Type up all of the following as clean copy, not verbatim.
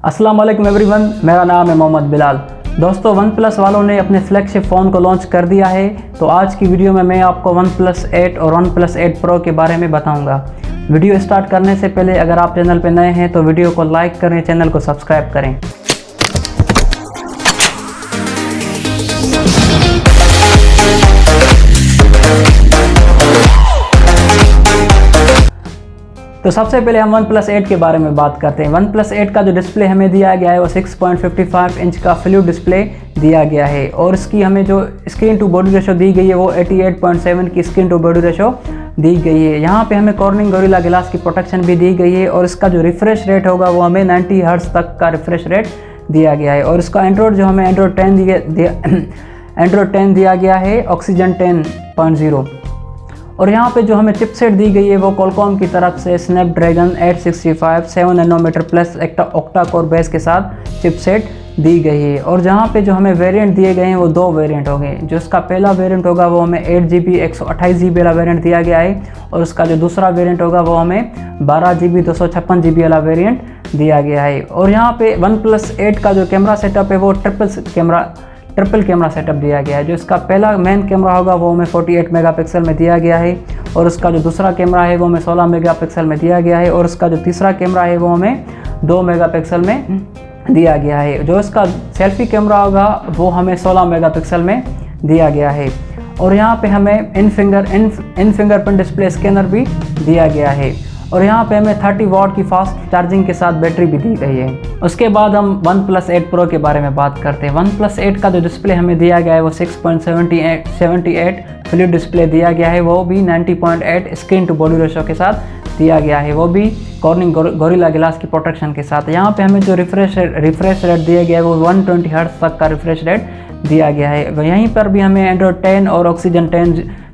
अस्सलाम वालेकुम एवरीवन, मेरा नाम है मोहम्मद बिलाल। दोस्तों, वन प्लस वालों ने अपने फ्लैगशिप फ़ोन को लॉन्च कर दिया है। तो आज की वीडियो में मैं आपको वन प्लस 8 और वन प्लस 8 प्रो के बारे में बताऊंगा। वीडियो स्टार्ट करने से पहले अगर आप चैनल पर नए हैं तो वीडियो को लाइक करें, चैनल को सब्सक्राइब करें। तो सबसे पहले हम वन प्लस 8 के बारे में बात करते हैं। वन प्लस 8 का जो डिस्प्ले हमें दिया गया है वो 6.55 इंच का फ्लू डिस्प्ले दिया गया है और इसकी हमें जो स्क्रीन टू बॉडी रेशो दी गई है वो 88.7 की स्क्रीन टू बॉडी रेशो दी गई है। यहाँ पे हमें कॉर्निंग गोरिल्ला ग्लास की प्रोटेक्शन भी दी गई है और इसका जो रिफ्रेश रेट होगा वो हमें 90 हर्ट्ज तक का रिफ्रेश रेट दिया गया है। और इसका एंड्रॉयड जो हमें एंड्रॉयड 10 दिया गया है ऑक्सीजन 10.0। और यहाँ पे जो हमें चिपसेट दी गई है वो क्वालकॉम की तरफ से Snapdragon 865 7 nanometre plus octa core base के साथ चिपसेट दी गई है। और जहाँ पे जो हमें वेरिएंट दिए गए हैं वो दो वेरिएंट हो गए। जो इसका पहला वेरिएंट होगा वो हमें 8GB 128GB वाला वेरिएंट दिया गया है और उसका जो दूसरा वेरिएंट होगा वो हमें 12GB 256GB वाला वेरिएंट दिया गया है। और यहाँ पे वन प्लस 8 का जो कैमरा सेटअप है वो ट्रिपल कैमरा सेटअप दिया गया है। जो इसका पहला मेन कैमरा होगा वो हमें 48 मेगापिक्सल में दिया गया है और उसका जो दूसरा कैमरा है वो हमें 16 मेगापिक्सल में दिया गया है और उसका जो तीसरा कैमरा है वो हमें 2 मेगापिक्सल में दिया गया है। जो इसका सेल्फी कैमरा होगा वो हमें 16 मेगापिक्सल में दिया गया है। और यहाँ पे हमें इन फिंगरप्रिंट डिस्प्ले स्कैनर भी दिया गया है और यहाँ पे हमें 30 वाट की फास्ट चार्जिंग के साथ बैटरी भी दी गई है। उसके बाद हम वन प्लस 8 प्रो के बारे में बात करते हैं। वन प्लस 8 का जो डिस्प्ले हमें दिया गया है वो 6.78 फ्लैट डिस्प्ले दिया गया है, वो भी 90.8 स्क्रीन टू बॉडी रेशो के साथ दिया गया है, वो भी कॉर्निंग गोरिल्ला ग्लास की प्रोटेक्शन के साथ। यहाँ पे हमें जो रिफ्रेश रेट दिया गया है वो 120 हर्ट्ज तक का रिफ्रेश रेट दिया गया है। यहीं पर भी हमें एंड्रॉयड 10 और ऑक्सीजन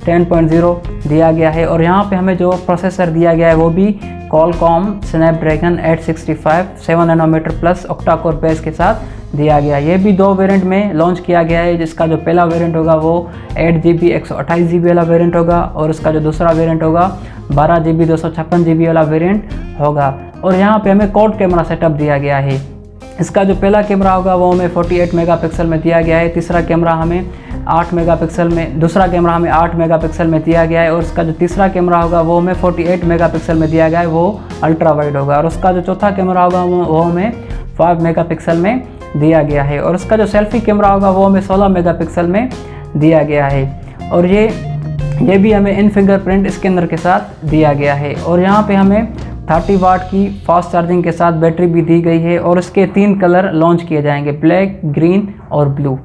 10.0 दिया गया है। और यहाँ पे हमें जो प्रोसेसर दिया गया है वो भी Qualcomm Snapdragon 865 7 nanometre plus octa core base के साथ दिया गया है। ये भी दो वेरिएंट में लॉन्च किया गया है, जिसका जो पहला वेरिएंट होगा वो 8GB 128GB वाला वेरिएंट होगा और उसका जो दूसरा वेरिएंट होगा 12GB 256GB वाला वेरिएंट होगा। और यहाँ पे हमें क्वाड कैमरा सेटअप दिया गया है। इसका जो पहला कैमरा होगा वो हमें 48 मेगापिक्सल में दिया गया है, तीसरा कैमरा हमें 8 मेगापिक्सल में, दूसरा कैमरा हमें 8 मेगापिक्सल में दिया गया है और उसका जो तीसरा कैमरा होगा वो हमें 48 मेगापिक्सल में दिया गया है, वो अल्ट्रा वाइड होगा। और उसका जो चौथा कैमरा होगा वो हमें 5 मेगापिक्सल में दिया गया है और उसका जो सेल्फी कैमरा होगा वो हमें 16 मेगापिक्सल में दिया गया है। और ये भी हमें इन फिंगरप्रिंट स्कैनर के साथ दिया गया है। और यहाँ पे हमें 30 वाट की फास्ट चार्जिंग के साथ बैटरी भी दी गई है और उसके 3 कलर लॉन्च किए जाएंगे, ब्लैक, ग्रीन और ब्लू।